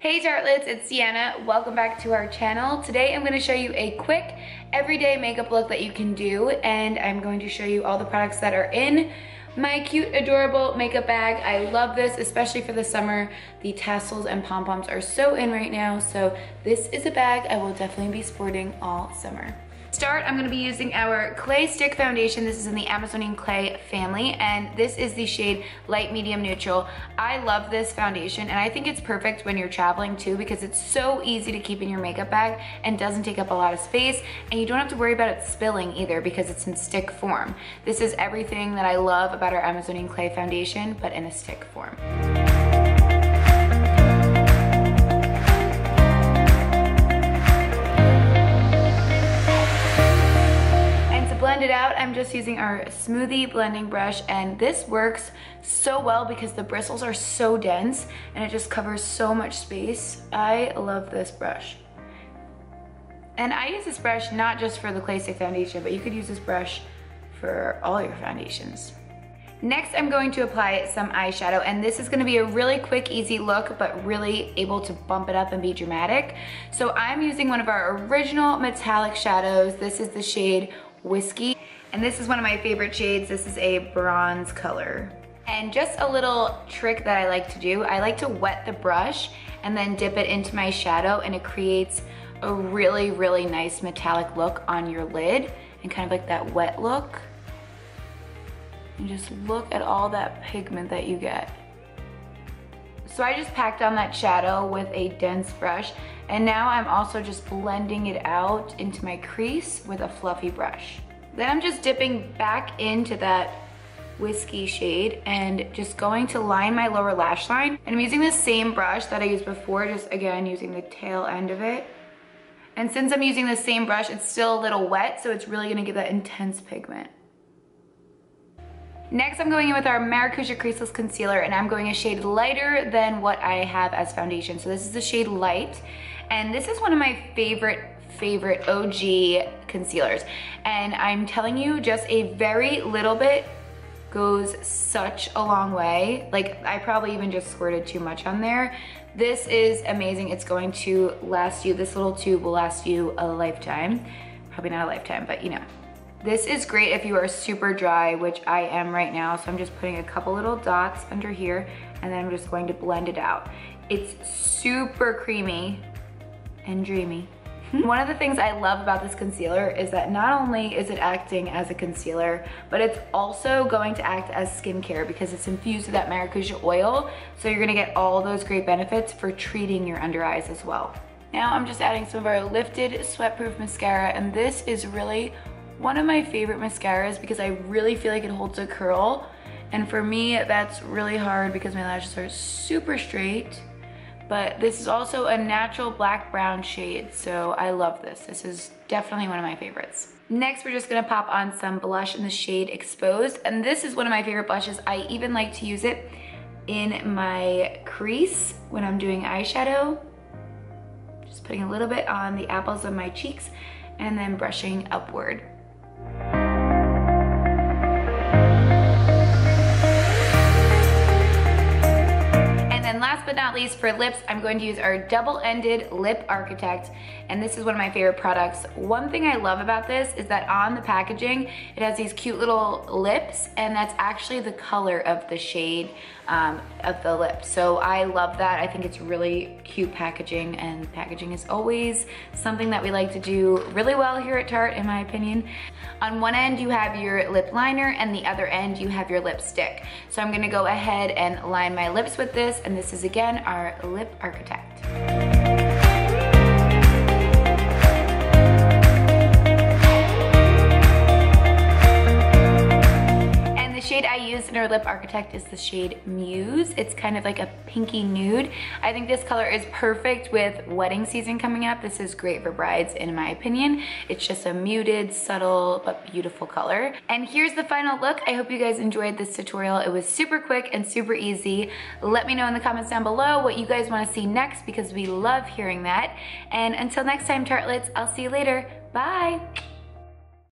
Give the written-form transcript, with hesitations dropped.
Hey tartlets, it's Sienna. Welcome back to our channel. Today I'm going to show you a quick everyday makeup look that you can do, and I'm going to show you all the products that are in my cute, adorable makeup bag. I love this, especially for the summer. The tassels and pom-poms are so in right now, so this is a bag I will definitely be sporting all summer. Start, I'm going to be using our clay stick foundation. This is in the Amazonian clay family, and this is the shade light medium neutral. I love this foundation, and I think it's perfect when you're traveling too, because it's so easy to keep in your makeup bag and doesn't take up a lot of space, and you don't have to worry about it spilling either because it's in stick form. This is everything that I love about our Amazonian clay foundation, but in a stick form. Blend it out, I'm just using our smoothie blending brush, and this works so well because the bristles are so dense and it just covers so much space. I love this brush. And I use this brush not just for the clay stick foundation, but you could use this brush for all your foundations. Next, I'm going to apply some eyeshadow, and this is going to be a really quick, easy look, but really able to bump it up and be dramatic. So I'm using one of our original metallic shadows. This is the shade Whiskey, and this is one of my favorite shades. This is a bronze color. And just a little trick that I like to do, I like to wet the brush and then dip it into my shadow, and it creates a really, really nice metallic look on your lid, and kind of like that wet look. And just look at all that pigment that you get. So I just packed on that shadow with a dense brush, and now I'm also just blending it out into my crease with a fluffy brush. Then I'm just dipping back into that Whiskey shade and just going to line my lower lash line. And I'm using the same brush that I used before, just again using the tail end of it. And since I'm using the same brush, it's still a little wet, so it's really gonna give that intense pigment. Next, I'm going in with our Maracuja Creaseless Concealer, and I'm going a shade lighter than what I have as foundation. So this is the shade Light, and this is one of my favorite OG concealers. And I'm telling you, just a very little bit goes such a long way. Like, I probably even just squirted too much on there. This is amazing. It's going to last you, this little tube will last you a lifetime. Probably not a lifetime, but you know. This is great if you are super dry, which I am right now, so I'm just putting a couple little dots under here, and then I'm just going to blend it out. It's super creamy and dreamy. One of the things I love about this concealer is that not only is it acting as a concealer, but it's also going to act as skincare because it's infused with that maracuja oil, so you're gonna get all those great benefits for treating your under eyes as well. Now I'm just adding some of our Lifted Sweatproof Mascara, and this is really one of my favorite mascaras because I really feel like it holds a curl, and for me that's really hard because my lashes are super straight. But this is also a natural black brown shade, so I love this. This is definitely one of my favorites. Next, we're just gonna pop on some blush in the shade Exposed, and this is one of my favorite blushes. I even like to use it in my crease when I'm doing eyeshadow. Just putting a little bit on the apples of my cheeks and then brushing upward. And last but not least, for lips, I'm going to use our double-ended lip architect, and this is one of my favorite products. One thing I love about this is that on the packaging, it has these cute little lips, and that's actually the color of the shade of the lip. So I love that. I think it's really cute packaging, and packaging is always something that we like to do really well here at Tarte, in my opinion. On one end, you have your lip liner, and the other end, you have your lipstick. So I'm gonna go ahead and line my lips with this, and this is again our lip architect. The shade I used in our lip architect is the shade Muse. It's kind of like a pinky nude. I think this color is perfect with wedding season coming up. This is great for brides, in my opinion. It's just a muted, subtle, but beautiful color. And here's the final look. I hope you guys enjoyed this tutorial. It was super quick and super easy. Let me know in the comments down below what you guys want to see next, because we love hearing that. And until next time, tartlets, I'll see you later. Bye.